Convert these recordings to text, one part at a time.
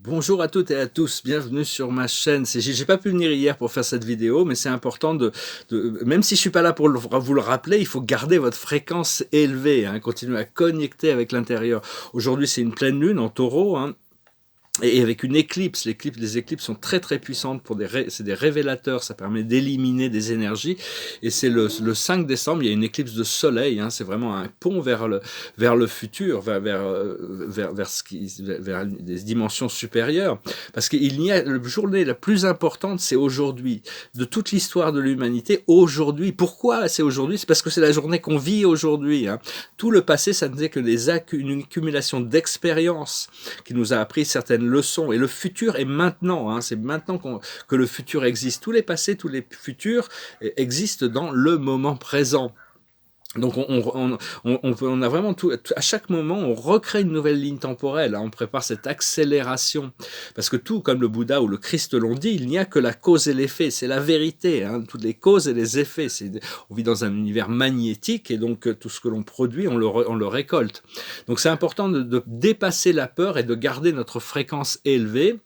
Bonjour à toutes et à tous, bienvenue sur ma chaîne. J'ai pas pu venir hier pour faire cette vidéo, mais c'est important même si je suis pas là pour vous le rappeler, il faut garder votre fréquence élevée, hein, continuer à connecter avec l'intérieur. Aujourd'hui, c'est une pleine lune en taureau, hein, et avec une éclipse. Les éclipses sont très très puissantes, c'est des révélateurs, ça permet d'éliminer des énergies. Et c'est le 5 décembre, il y a une éclipse de soleil, hein, c'est vraiment un pont vers le futur, vers des dimensions supérieures. Parce qu'il y a la journée la plus importante, c'est aujourd'hui. De toute l'histoire de l'humanité, aujourd'hui. Pourquoi c'est aujourd'hui? C'est parce que c'est la journée qu'on vit aujourd'hui, hein. Tout le passé, ça n'est que une accumulation d'expériences qui nous a appris certaines leçons. Et le futur est maintenant, hein, c'est maintenant que le futur existe. Tous les passés, tous les futurs existent dans le moment présent. Donc on a vraiment tout, à chaque moment, on recrée une nouvelle ligne temporelle, hein, on prépare cette accélération. Parce que tout, comme le Bouddha ou le Christ l'ont dit, il n'y a que la cause et l'effet, c'est la vérité, hein, toutes les causes et les effets. On vit dans un univers magnétique et donc tout ce que l'on produit, on le récolte. Donc c'est important de dépasser la peur et de garder notre fréquence élevée.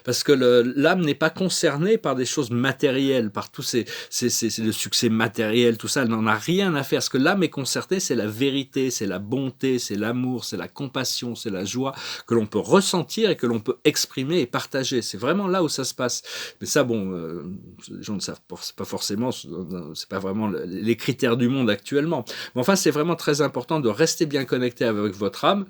Parce que l'âme n'est pas concernée par des choses matérielles, par tous le succès matériel, tout ça, elle n'en a rien à faire. Ce que l'âme est concernée, c'est la vérité, c'est la bonté, c'est l'amour, c'est la compassion, c'est la joie que l'on peut ressentir et que l'on peut exprimer et partager. C'est vraiment là où ça se passe. Mais ça, bon, les gens ne savent pas forcément, c'est pas vraiment les critères du monde actuellement. Mais enfin, c'est vraiment très important de rester bien connecté avec votre âme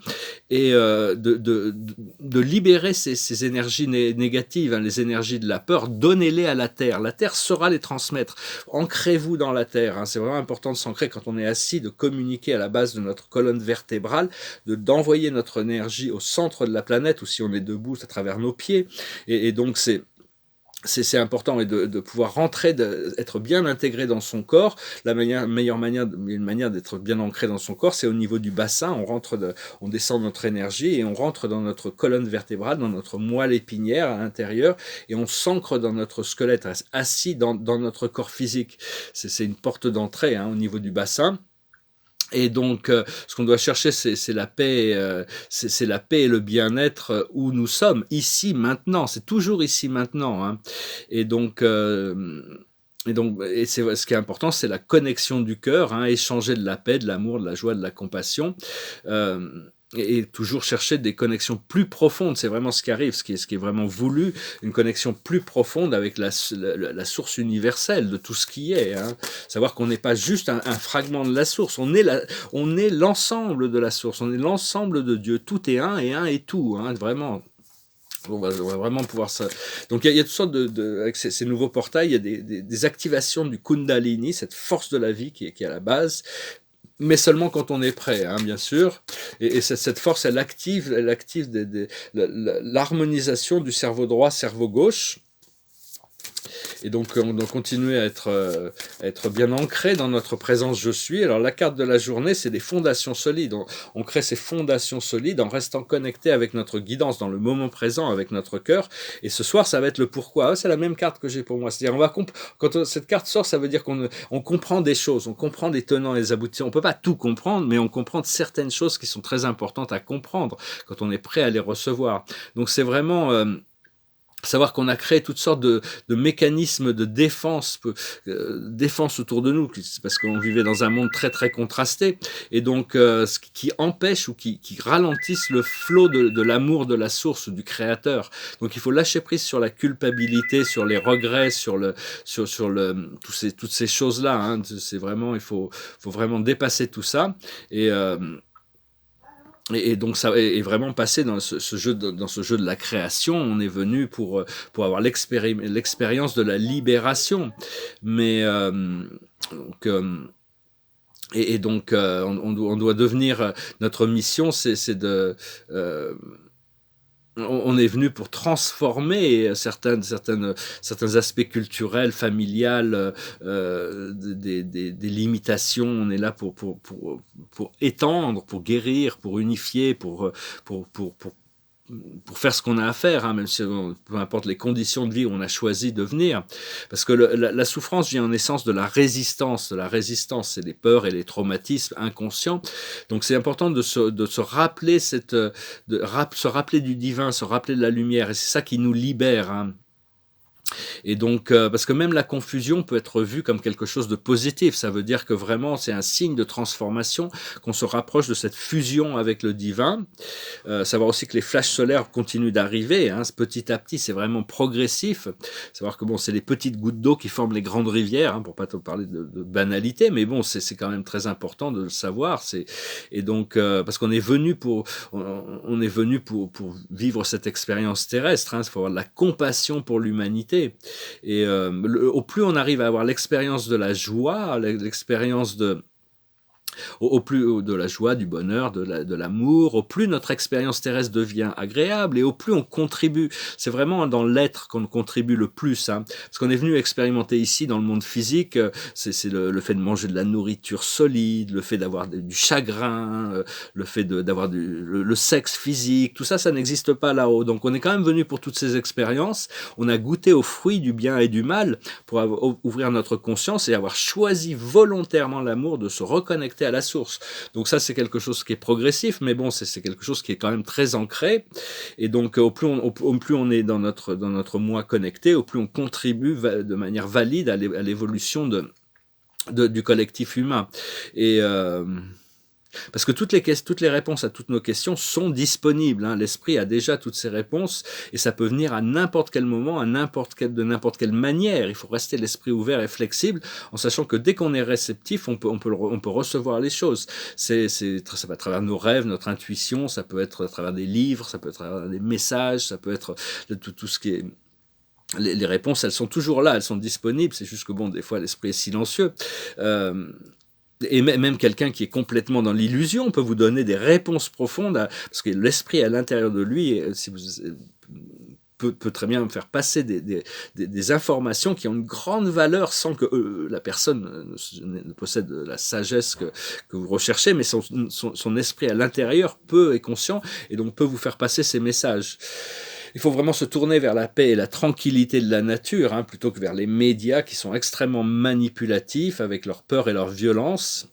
et de libérer ces énergies négatives, hein, les énergies de la peur, donnez-les à la Terre. La Terre saura les transmettre. Ancrez-vous dans la Terre. Hein. C'est vraiment important de s'ancrer quand on est assis, de communiquer à la base de notre colonne vertébrale, d'envoyer notre énergie au centre de la planète, ou si on est debout, à travers nos pieds. Et donc, c'est important, et de pouvoir rentrer, être bien intégré dans son corps. Meilleure manière d'être bien ancré dans son corps, c'est au niveau du bassin. On descend notre énergie et on rentre dans notre colonne vertébrale, dans notre moelle épinière à l'intérieur, et on s'ancre dans notre squelette, assis dans notre corps physique. C'est une porte d'entrée, hein, au niveau du bassin. Et donc, ce qu'on doit chercher, c'est la paix, c'est la paix et le bien-être où nous sommes, ici, maintenant. C'est toujours ici, maintenant, hein. Et donc, ce qui est important, c'est la connexion du cœur, hein, échanger de la paix, de l'amour, de la joie, de la compassion. Et toujours chercher des connexions plus profondes, c'est vraiment ce qui arrive, ce qui est vraiment voulu, une connexion plus profonde avec la source universelle de tout ce qui est, hein. Savoir qu'on n'est pas juste un fragment de la source, on est l'ensemble de la source, on est l'ensemble de Dieu, tout est un est tout, hein, vraiment. On va vraiment pouvoir ça. Donc il y a toutes sortes avec ces nouveaux portails, il y a des activations du Kundalini, cette force de la vie qui est à la base, mais seulement quand on est prêt, hein, bien sûr. Et cette force, elle active l'harmonisation du cerveau droit, cerveau gauche. Et donc, on doit continuer à être bien ancré dans notre présence je suis. Alors, la carte de la journée, c'est des fondations solides. On crée ces fondations solides en restant connecté avec notre guidance dans le moment présent, avec notre cœur. Et ce soir, ça va être le pourquoi. C'est la même carte que j'ai pour moi. C'est-à-dire, quand cette carte sort, ça veut dire on comprend des choses, on comprend les tenants et les aboutissants. On peut pas tout comprendre, mais on comprend certaines choses qui sont très importantes à comprendre quand on est prêt à les recevoir. Donc, c'est vraiment savoir qu'on a créé toutes sortes de mécanismes de défense autour de nous, parce qu'on vivait dans un monde très très contrasté, et donc ce qui empêche ou qui ralentisse le flot de l'amour de la source, du créateur. Donc il faut lâcher prise sur la culpabilité, sur les regrets, sur toutes ces choses-là, hein. C'est vraiment, il faut vraiment dépasser tout ça, et donc ça est vraiment passé dans ce jeu de la création. On est venu pour avoir l'expérience de la libération, mais donc donc on doit devenir, notre mission, c'est de on est venu pour transformer certains aspects culturels, familiales, des limitations. On est là pour étendre, pour guérir, pour unifier, pour pour faire ce qu'on a à faire, hein, même si peu importe les conditions de vie où on a choisi de venir. Parce que la souffrance vient en essence de la résistance. De la résistance, c'est les peurs et les traumatismes inconscients. Donc c'est important de se rappeler se rappeler du divin, se rappeler de la lumière. Et c'est ça qui nous libère, hein. Et donc, parce que même la confusion peut être vue comme quelque chose de positif. Ça veut dire que vraiment, c'est un signe de transformation, qu'on se rapproche de cette fusion avec le divin. Savoir aussi que les flashs solaires continuent d'arriver, hein, petit à petit, c'est vraiment progressif. Savoir que bon, c'est les petites gouttes d'eau qui forment les grandes rivières, hein, pour pas te parler de banalité, mais bon, c'est quand même très important de le savoir. Et donc, parce qu'on est venu on est venu pour vivre cette expérience terrestre. Hein, il faut avoir de la compassion pour l'humanité. Et au plus on arrive à avoir l'expérience de la joie, l'expérience au plus de la joie, du bonheur, de l'amour, au plus notre expérience terrestre devient agréable et au plus on contribue. C'est vraiment dans l'être qu'on contribue le plus, hein. Parce qu'on est venu expérimenter ici dans le monde physique, c'est le fait de manger de la nourriture solide, le fait d'avoir du chagrin, le fait d'avoir le sexe physique, tout ça, ça n'existe pas là-haut. Donc on est quand même venu pour toutes ces expériences. On a goûté aux fruits du bien et du mal pour ouvrir notre conscience et avoir choisi volontairement l'amour, de se reconnecter à la source. Donc ça, c'est quelque chose qui est progressif, mais bon, c'est quelque chose qui est quand même très ancré. Et donc, au plus on est dans notre moi connecté, au plus on contribue de manière valide à l'évolution du collectif humain. Et parce que toutes les réponses à toutes nos questions sont disponibles, hein. L'esprit a déjà toutes ces réponses et ça peut venir à n'importe quel moment, de n'importe quelle manière. Il faut rester l'esprit ouvert et flexible en sachant que dès qu'on est réceptif, on peut recevoir les choses. Ça va à travers nos rêves, notre intuition, ça peut être à travers des livres, ça peut être à travers des messages, ça peut être tout ce qui est... Les réponses, elles sont toujours là, elles sont disponibles. C'est juste que bon, des fois, l'esprit est silencieux. Et même quelqu'un qui est complètement dans l'illusion peut vous donner des réponses profondes, parce que l'esprit à l'intérieur de lui, si vous, peut très bien faire passer des informations qui ont une grande valeur sans que la personne ne possède la sagesse que vous recherchez, mais son esprit à l'intérieur est conscient et donc peut vous faire passer ces messages. Il faut vraiment se tourner vers la paix et la tranquillité de la nature, hein, plutôt que vers les médias qui sont extrêmement manipulatifs avec leur peur et leur violence.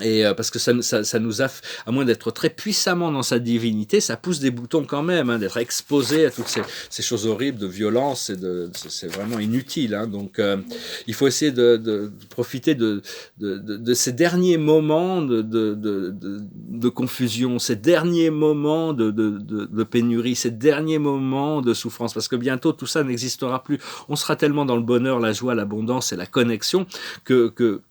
Et parce que ça nous a, à moins d'être très puissamment dans sa divinité, ça pousse des boutons quand même, hein, d'être exposé à toutes ces choses horribles de violence c'est vraiment inutile, hein. Donc il faut essayer de profiter de ces derniers moments de confusion, ces derniers moments de pénurie, ces derniers moments de souffrance, parce que bientôt tout ça n'existera plus. On sera tellement dans le bonheur, la joie, l'abondance et la connexion que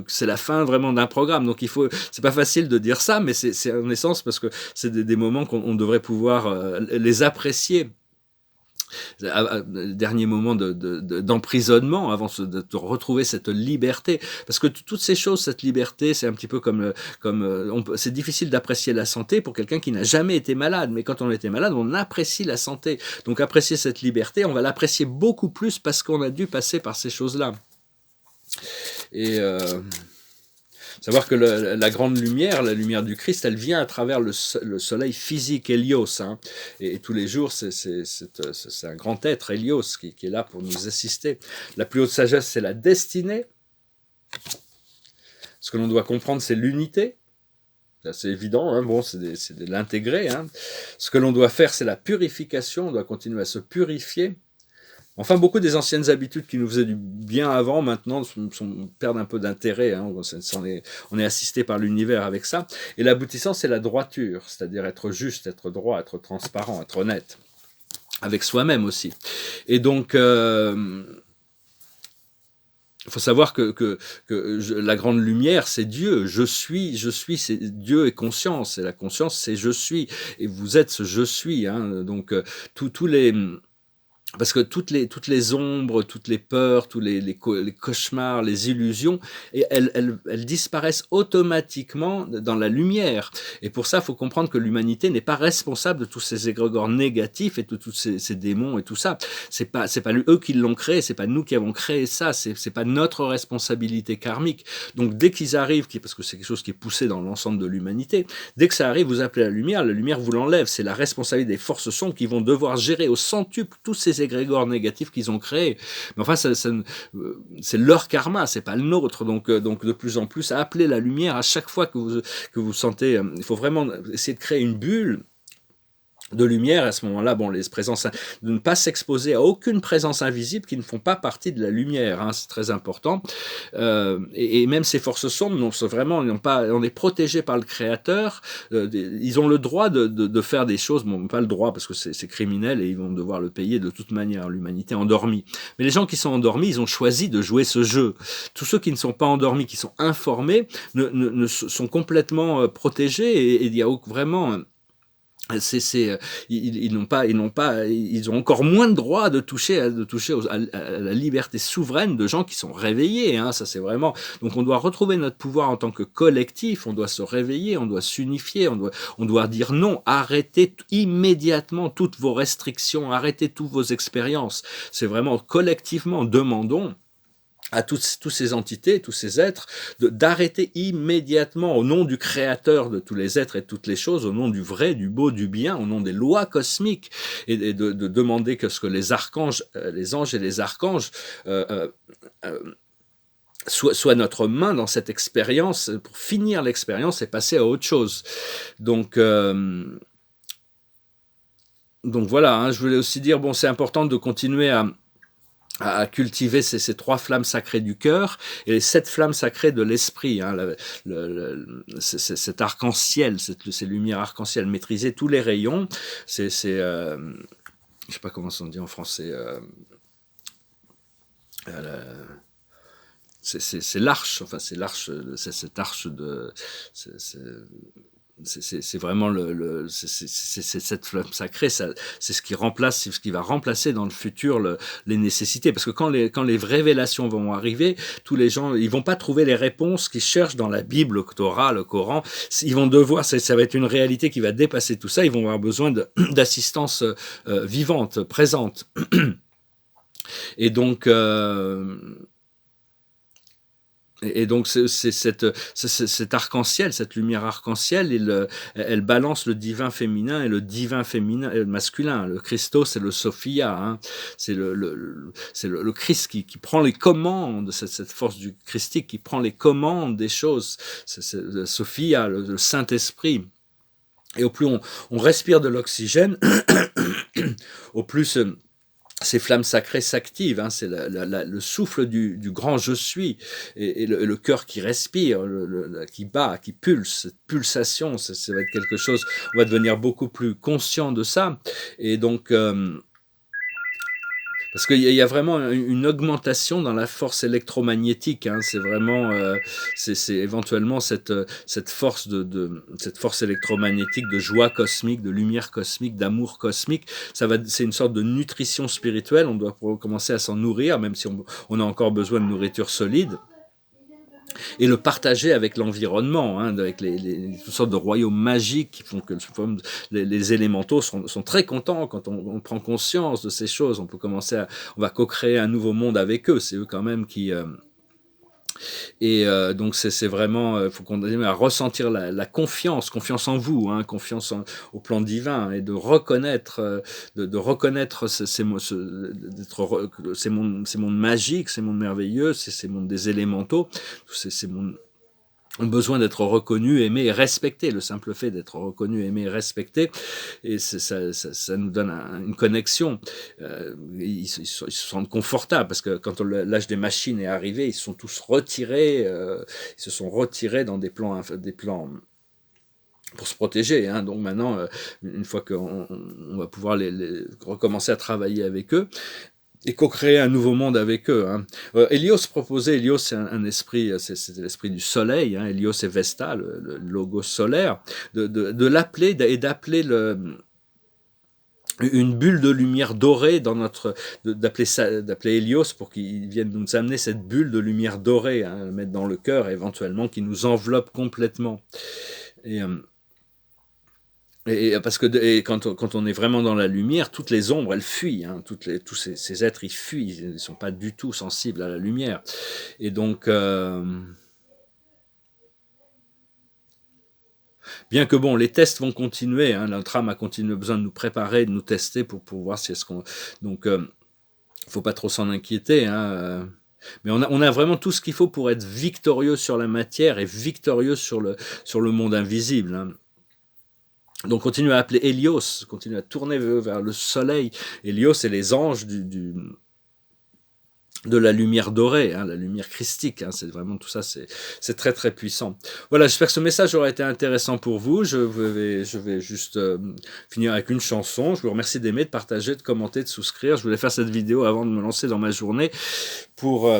c'est la fin vraiment d'un programme. Donc c'est pas facile de dire ça, mais c'est en essence parce que c'est des moments qu'on devrait pouvoir les apprécier. Dernier moment d'emprisonnement avant de retrouver cette liberté, parce que toutes ces choses, cette liberté, c'est un petit peu comme c'est difficile d'apprécier la santé pour quelqu'un qui n'a jamais été malade, mais quand on était malade, on apprécie la santé. Donc apprécier cette liberté, on va l'apprécier beaucoup plus parce qu'on a dû passer par ces choses-là. Et savoir que la grande lumière, la lumière du Christ, elle vient à travers le soleil physique, Hélios, hein. Et tous les jours, c'est un grand être, Hélios, qui est là pour nous assister. La plus haute sagesse, c'est la destinée. Ce que l'on doit comprendre, c'est l'unité. C'est évident, hein. Bon, c'est de l'intégrer, hein. Ce que l'on doit faire, c'est la purification. On doit continuer à se purifier. Enfin, beaucoup des anciennes habitudes qui nous faisaient du bien avant, maintenant, perdent un peu d'intérêt, hein. On est assisté par l'univers avec ça. Et l'aboutissant, c'est la droiture, c'est-à-dire être juste, être droit, être transparent, être honnête. Avec soi-même aussi. Et donc, il faut savoir que la grande lumière, c'est Dieu. Je suis, c'est Dieu et conscience. Et la conscience, c'est je suis. Et vous êtes ce je suis, hein. Donc, tous les parce que toutes les ombres, toutes les peurs, tous les cauchemars, les illusions, et elles disparaissent automatiquement dans la lumière. Et pour ça, il faut comprendre que l'humanité n'est pas responsable de tous ces égrégores négatifs et de tous ces démons et tout ça. C'est pas eux qui l'ont créé, c'est pas nous qui avons créé ça, c'est pas notre responsabilité karmique. Donc dès qu'ils arrivent, parce que c'est quelque chose qui est poussé dans l'ensemble de l'humanité, dès que ça arrive, vous appelez la lumière vous l'enlève. C'est la responsabilité des forces sombres qui vont devoir gérer au centuple tous ces égrégores négatifs qu'ils ont créés. Mais enfin, c'est leur karma, c'est pas le nôtre. Donc de plus en plus, appelez la lumière à chaque fois que vous sentez. Il faut vraiment essayer de créer une bulle de lumière. À ce moment-là, bon, les présences, de ne pas s'exposer à aucune présence invisible qui ne font pas partie de la lumière, hein, c'est très important. Et même ces forces sombres, non, vraiment, on est protégé par le Créateur. Ils ont le droit de faire des choses, bon, pas le droit parce que c'est criminel et ils vont devoir le payer de toute manière. L'humanité endormie. Mais les gens qui sont endormis, ils ont choisi de jouer ce jeu. Tous ceux qui ne sont pas endormis, qui sont informés, sont complètement protégés et il y a vraiment ils ont encore moins de droit de toucher à la liberté souveraine de gens qui sont réveillés, hein, ça c'est vraiment. Donc on doit retrouver notre pouvoir en tant que collectif, on doit se réveiller, on doit s'unifier, on doit dire non, arrêtez immédiatement toutes vos restrictions, arrêtez toutes vos expériences. C'est vraiment collectivement, demandons à toutes ces entités, tous ces êtres, d'arrêter immédiatement, au nom du Créateur de tous les êtres et de toutes les choses, au nom du vrai, du beau, du bien, au nom des lois cosmiques, et de demander que ce que les archanges, les anges et les archanges soient notre main dans cette expérience, pour finir l'expérience et passer à autre chose. Donc voilà, hein, je voulais aussi dire, bon, c'est important de continuer à cultiver ces trois flammes sacrées du cœur et les 7 flammes sacrées de l'esprit, hein, cet arc-en-ciel, ces lumières arc-en-ciel, maîtriser tous les rayons, je sais pas comment on dit en français, c'est l'arche, enfin c'est l'arche, c'est cette arche de, c'est vraiment c'est cette flamme sacrée, c'est ce qui va remplacer dans le futur les nécessités, parce que quand les révélations vont arriver, tous les gens, ils vont pas trouver les réponses qu'ils cherchent dans la Bible, le Torah, le Coran. Ils vont devoir, ça va être une réalité qui va dépasser tout ça. Ils vont avoir besoin d'assistance vivante, présente. Et donc c'est cet arc-en-ciel, cette lumière arc-en-ciel, elle balance le divin féminin et le divin féminin masculin. Le Christos et le Sophia, hein. C'est le Christ qui prend les commandes, cette force du christique qui prend les commandes des choses. C'est le Sophia, le Saint-Esprit. Et au plus on respire de l'oxygène, au plus ces flammes sacrées s'activent, hein, c'est le souffle du grand je suis, et le cœur qui respire, qui bat, qui pulse, cette pulsation, ça va être quelque chose, on va devenir beaucoup plus conscient de ça, et donc parce qu'il y a vraiment une augmentation dans la force électromagnétique, hein, c'est vraiment, c'est éventuellement cette force cette force électromagnétique de joie cosmique, de lumière cosmique, d'amour cosmique. C'est une sorte de nutrition spirituelle. On doit commencer à s'en nourrir, même si on a encore besoin de nourriture solide. Et le partager avec l'environnement, hein, avec toutes sortes de royaumes magiques qui font que les élémentaux sont très contents quand on prend conscience de ces choses. On peut commencer on va co-créer un nouveau monde avec eux. C'est eux quand même qui donc c'est vraiment, faut qu'on arrive à ressentir la confiance en vous, hein, confiance au plan divin, et de reconnaître, de reconnaître ces mondes magiques, ces mondes merveilleux, ces mondes des élémentaux, ces mondes ont besoin d'être reconnus, aimés et respectés. Le simple fait d'être reconnu, aimé et respecté, et ça nous donne une connexion. Ils se sentent confortables, parce que quand l'âge des machines est arrivé, ils se sont tous retirés, ils se sont retirés dans des plans pour se protéger, hein. Donc maintenant, une fois qu'on va pouvoir recommencer à travailler avec eux, et co-créer un nouveau monde avec eux, hein. Hélios c'est un esprit, c'est l'esprit du soleil, hein. Hélios et Vesta, le logo solaire, de l'appeler et d'appeler une bulle de lumière dorée dans notre, d'appeler Hélios pour qu'il vienne nous amener cette bulle de lumière dorée, hein, le mettre dans le cœur éventuellement, qui nous enveloppe complètement. Et, parce que quand on est vraiment dans la lumière, toutes les ombres, elles fuient. Hein, tous ces êtres, ils fuient. Ils ne sont pas du tout sensibles à la lumière. Et donc, bien que bon, les tests vont continuer. Hein, notre âme a continué besoin de nous préparer, de nous tester pour voir si est-ce qu'on. Donc, faut pas trop s'en inquiéter. Hein, mais on a vraiment tout ce qu'il faut pour être victorieux sur la matière et victorieux sur le monde invisible. Hein. Donc continue à appeler Hélios, continue à tourner vers le soleil. Hélios, c'est les anges de la lumière dorée, hein, la lumière christique. Hein, c'est vraiment tout ça, c'est très très puissant. Voilà, j'espère que ce message aura été intéressant pour vous. Je vais juste finir avec une chanson. Je vous remercie d'aimer, de partager, de commenter, de souscrire. Je voulais faire cette vidéo avant de me lancer dans ma journée pour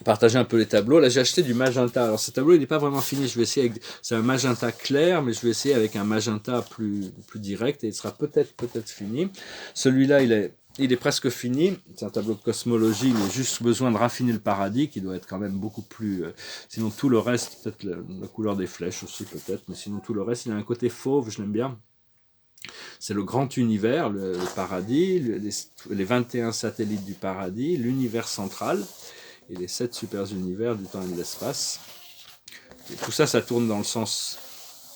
partager un peu les tableaux. Là, j'ai acheté du magenta. Alors, ce tableau, il n'est pas vraiment fini. Je vais essayer avec, c'est un magenta clair, mais je vais essayer avec un magenta plus direct et il sera peut-être fini. Celui-là, il est presque fini. C'est un tableau de cosmologie. Il a juste besoin de raffiner le paradis, qui doit être quand même beaucoup plus, sinon tout le reste, peut-être la couleur des flèches aussi, peut-être, mais sinon tout le reste, il a un côté fauve, je l'aime bien. C'est le grand univers, le paradis, les 21 satellites du paradis, l'univers central, et les 7 super univers du temps et de l'espace. Et tout ça, ça tourne dans le sens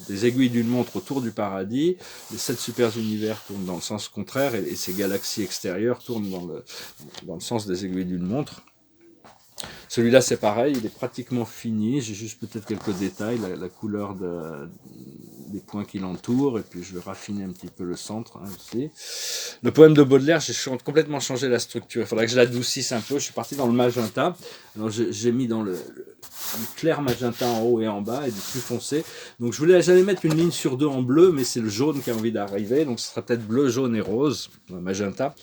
des aiguilles d'une montre autour du paradis. Les 7 super univers tournent dans le sens contraire et ces galaxies extérieures tournent dans le sens des aiguilles d'une montre. Celui-là, c'est pareil, il est pratiquement fini. J'ai juste peut-être quelques détails, la couleur des points qui l'entourent, et puis je vais raffiner un petit peu le centre hein, aussi. Le poème de Baudelaire, j'ai complètement changé la structure. Il faudrait que je l'adoucisse un peu. Je suis parti dans le magenta. Alors j'ai mis dans le clair magenta en haut et en bas, et du plus foncé. Donc j'allais mettre une ligne sur deux en bleu, mais c'est le jaune qui a envie d'arriver. Donc ce sera peut-être bleu, jaune et rose, magenta.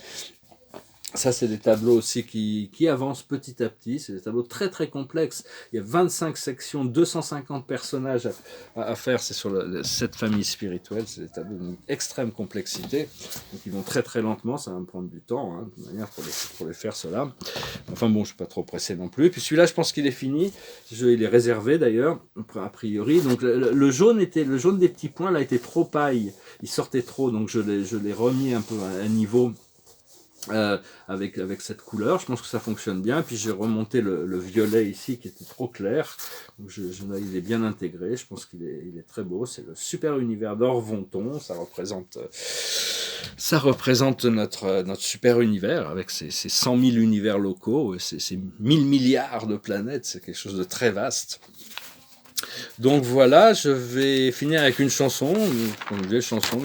Ça, c'est des tableaux aussi qui avancent petit à petit. C'est des tableaux très très complexes. Il y a 25 sections, 250 personnages à faire. C'est sur cette famille spirituelle. C'est des tableaux d'une extrême complexité. Donc ils vont très très lentement. Ça va me prendre du temps, hein, de manière pour les faire cela. Enfin bon, je suis pas trop pressé non plus. Puis celui-là, je pense qu'il est fini. Il est réservé d'ailleurs, a priori. Donc le jaune des petits points là était trop paille. Il sortait trop. Donc je l'ai remis un peu à un niveau. Avec cette couleur, je pense que ça fonctionne bien. Puis j'ai remonté le violet ici qui était trop clair. Donc il est bien intégré. Je pense qu'il est très beau. C'est le super univers d'Orvonton. Ça représente notre super univers avec ses 100 000 univers locaux, ses 1000 milliards de planètes. C'est quelque chose de très vaste. Donc voilà, je vais finir avec une chanson, une vieille chanson,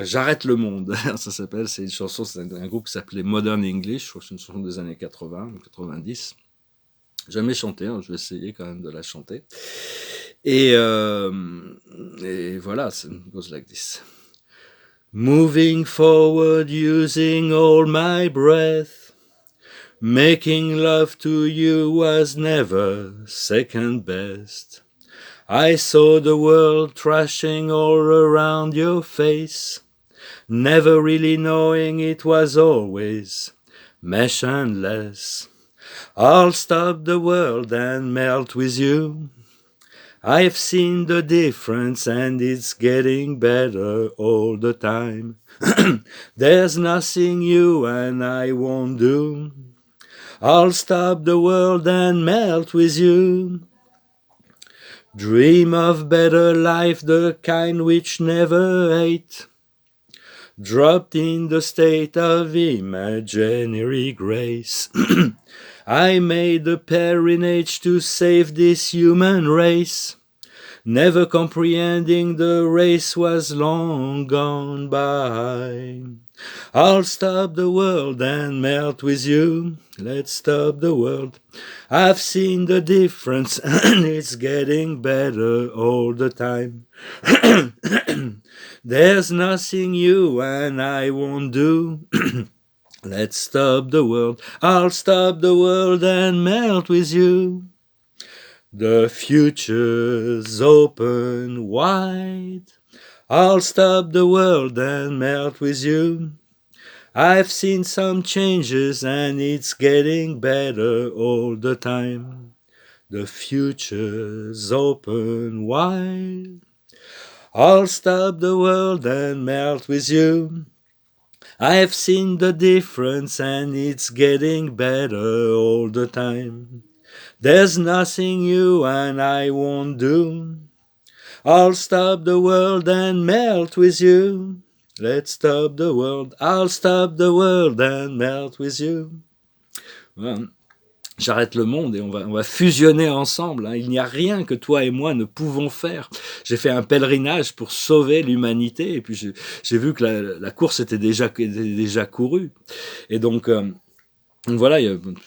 J'arrête le monde, ça s'appelle, c'est une chanson, c'est un groupe qui s'appelait Modern English, je crois que c'est une chanson des années 80, 90. Jamais chanté, hein, je vais essayer quand même de la chanter. Et voilà, it goes like this. Moving forward using all my breath, making love to you was never second best. I saw the world trashing all around your face, never really knowing it was always mesh and less. I'll stop the world and melt with you. I've seen the difference and it's getting better all the time. There's nothing you and I won't do. I'll stop the world and melt with you. Dream of better life, the kind which never ate, dropped in the state of imaginary grace. I made a perenage to save this human race, never comprehending the race was long gone by. I'll stop the world and melt with you. Let's stop the world. I've seen the difference and it's getting better all the time. There's nothing you and I won't do. Let's stop the world. I'll stop the world and melt with you. The future's open wide. I'll stop the world and melt with you. I've seen some changes and it's getting better all the time. The future's open wide. I'll stop the world and melt with you. I've seen the difference and it's getting better all the time. There's nothing you and I won't do. I'll stop the world and melt with you. Let's stop the world. I'll stop the world and melt with you. Voilà. J'arrête le monde et on va fusionner ensemble. Hein. Il n'y a rien que toi et moi ne pouvons faire. J'ai fait un pèlerinage pour sauver l'humanité et puis j'ai vu que la course était déjà courue. Et donc voilà, il y a une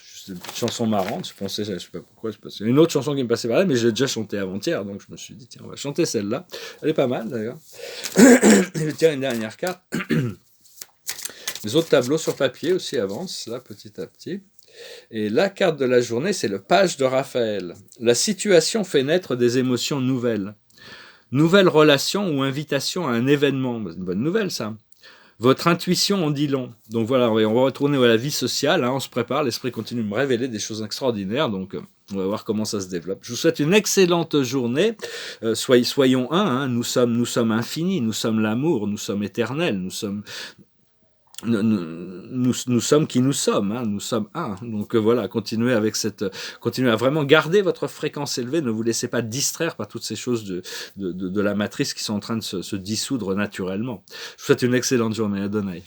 chanson marrante. Je pensais, je sais pas pourquoi, il y a une autre chanson qui me passait par là, mais j'ai déjà chanté avant-hier, donc je me suis dit tiens, on va chanter celle-là. Elle est pas mal d'ailleurs. Je tiens une dernière carte. Les autres tableaux sur papier aussi avancent là petit à petit. Et la carte de la journée, c'est le page de Raphaël. La situation fait naître des émotions nouvelles. Nouvelle relation ou invitation à un événement. C'est une bonne nouvelle, ça. Votre intuition en dit long. Donc voilà, on va retourner à la vie sociale. Hein, on se prépare, l'esprit continue de me révéler des choses extraordinaires. Donc on va voir comment ça se développe. Je vous souhaite une excellente journée. Soyons un. Hein, nous sommes infinis. Nous sommes l'amour. Nous sommes éternels. Nous sommes qui nous sommes, hein, nous sommes un. Donc voilà, continuez à vraiment garder votre fréquence élevée, ne vous laissez pas distraire par toutes ces choses de la matrice qui sont en train de se dissoudre naturellement. Je vous souhaite une excellente journée, Adonai.